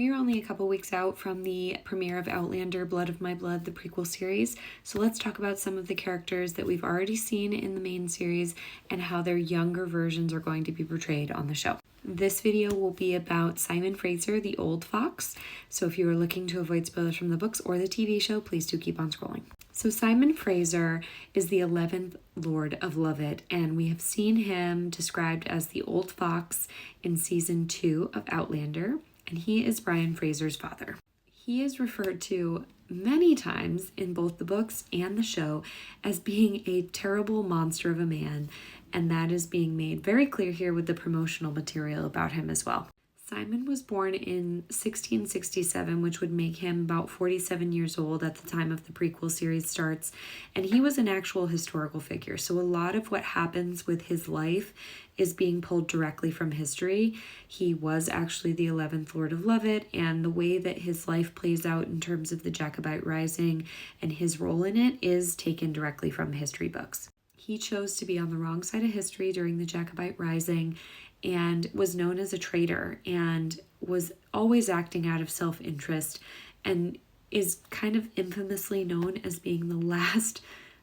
We are only a couple weeks out from the premiere of Outlander, Blood of My Blood, the prequel series, so let's talk about some of the characters that we've already seen in the main series and how their younger versions are going to be portrayed on the show. This video will be about Simon Fraser, the old fox, so if you are looking to avoid spoilers from the books or the TV show, please do keep on scrolling. So Simon Fraser is the 11th Lord of Lovett, and we have seen him described as the old fox in season 2 of Outlander. And he is Brian Fraser's father. He is referred to many times in both the books and the show as being a terrible monster of a man, and that is being made very clear here with the promotional material about him as well. Simon was born in 1667, which would make him about 47 years old at the time of the prequel series starts, and he was an actual historical figure. So a lot of what happens with his life is being pulled directly from history. He was actually the 11th Lord of Lovett, and the way that his life plays out in terms of the Jacobite Rising and his role in it is taken directly from history books. He chose to be on the wrong side of history during the Jacobite Rising and was known as a traitor and was always acting out of self-interest and is kind of infamously known as being the last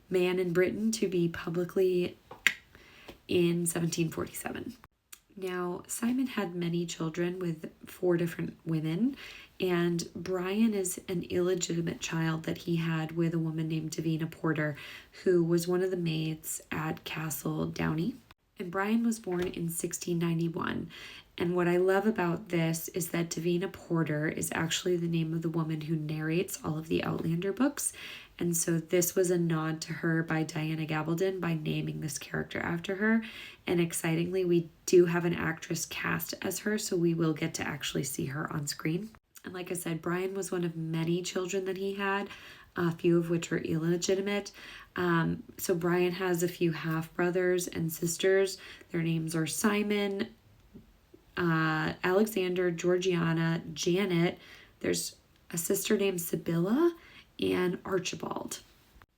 man in Britain to be publicly in 1747. Now, Simon had many children with 4 different women, and Brian is an illegitimate child that he had with a woman named Davina Porter, who was one of the maids at Castle Downey. And Brian was born in 1691. And what I love about this is that Davina Porter is actually the name of the woman who narrates all of the Outlander books. And so this was a nod to her by Diana Gabaldon by naming this character after her. And excitingly, we do have an actress cast as her, so we will get to actually see her on screen. And like I said, Brian was one of many children that he had, a few of which were illegitimate. So Brian has a few half-brothers and sisters. Their names are Simon, Alexander, Georgiana, Janet. There's a sister named Sibylla, and Archibald.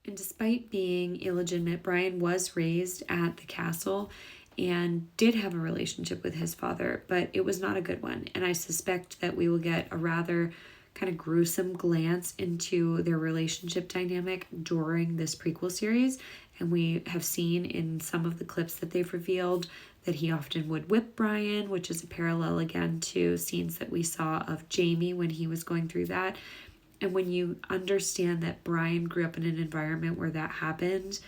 And despite being illegitimate, Brian was raised at the castle and did have a relationship with his father, but it was not a good one. And I suspect that we will get a rather kind of gruesome glance into their relationship dynamic during this prequel series. And we have seen in some of the clips that they've revealed that he often would whip Brian, which is a parallel again to scenes that we saw of Jamie when he was going through that. And when you understand that Brian grew up in an environment where that happened,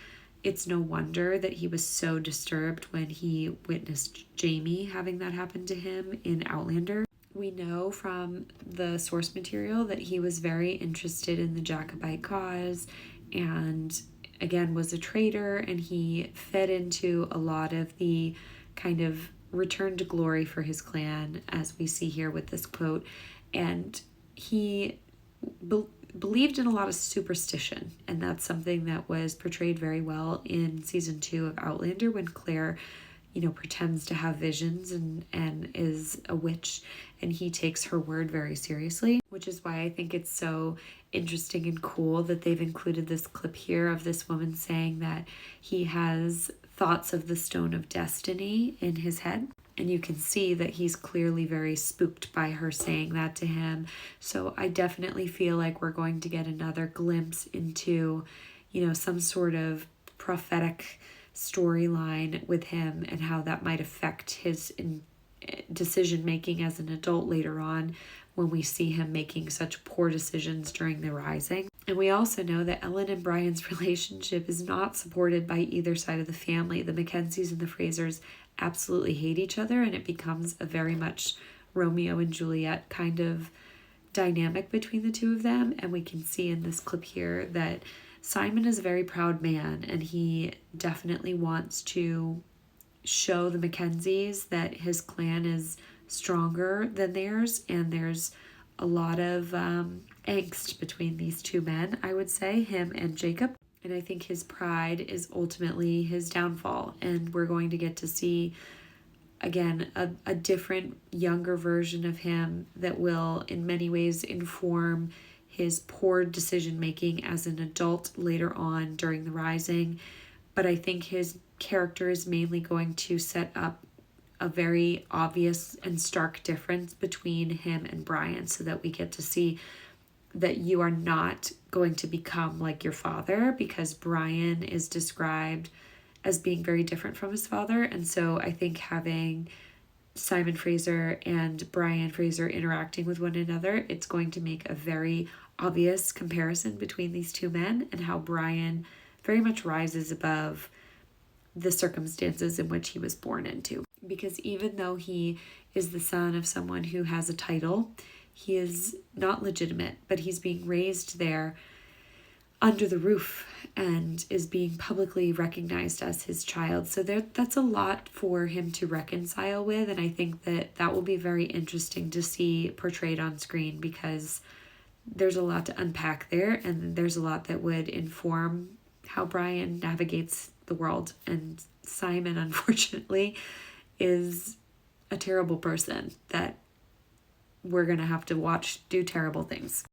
it's no wonder that he was so disturbed when he witnessed Jamie having that happen to him in Outlander. We know from the source material that he was very interested in the Jacobite cause and, again, was a traitor, and he fed into a lot of the kind of return to glory for his clan, as we see here with this quote. And he believed in a lot of superstition, and that's something that was portrayed very well in season 2 of Outlander when Claire, pretends to have visions and is a witch, and he takes her word very seriously, which is why I think it's so interesting and cool that they've included this clip here of this woman saying that he has thoughts of the Stone of Destiny in his head. And you can see that he's clearly very spooked by her saying that to him. So I definitely feel like we're going to get another glimpse into, some sort of prophetic storyline with him and how that might affect his decision making as an adult later on when we see him making such poor decisions during the Rising. And we also know that Ellen and Brian's relationship is not supported by either side of the family. The Mackenzies and the Frasers absolutely hate each other, and it becomes a very much Romeo and Juliet kind of dynamic between the two of them. And we can see in this clip here that Simon is a very proud man, and he definitely wants to show the Mackenzies that his clan is stronger than theirs, and there's a lot of angst between these two men, I would say, him and Jacob. And I think his pride is ultimately his downfall. And we're going to get to see, again, a different, younger version of him that will, in many ways, inform his poor decision-making as an adult later on during the Rising. But I think his character is mainly going to set up a very obvious and stark difference between him and Brian, so that we get to see that you are not going to become like your father, because Brian is described as being very different from his father. And so I think having Simon Fraser and Brian Fraser interacting with one another, it's going to make a very obvious comparison between these two men, and how Brian very much rises above the circumstances in which he was born into. Because even though he is the son of someone who has a title, he is not legitimate, but he's being raised there under the roof and is being publicly recognized as his child. So that's a lot for him to reconcile with, and I think that will be very interesting to see portrayed on screen, because there's a lot to unpack there, and there's a lot that would inform how Brian navigates the world. And Simon, unfortunately, is a terrible person that we're going to have to watch do terrible things.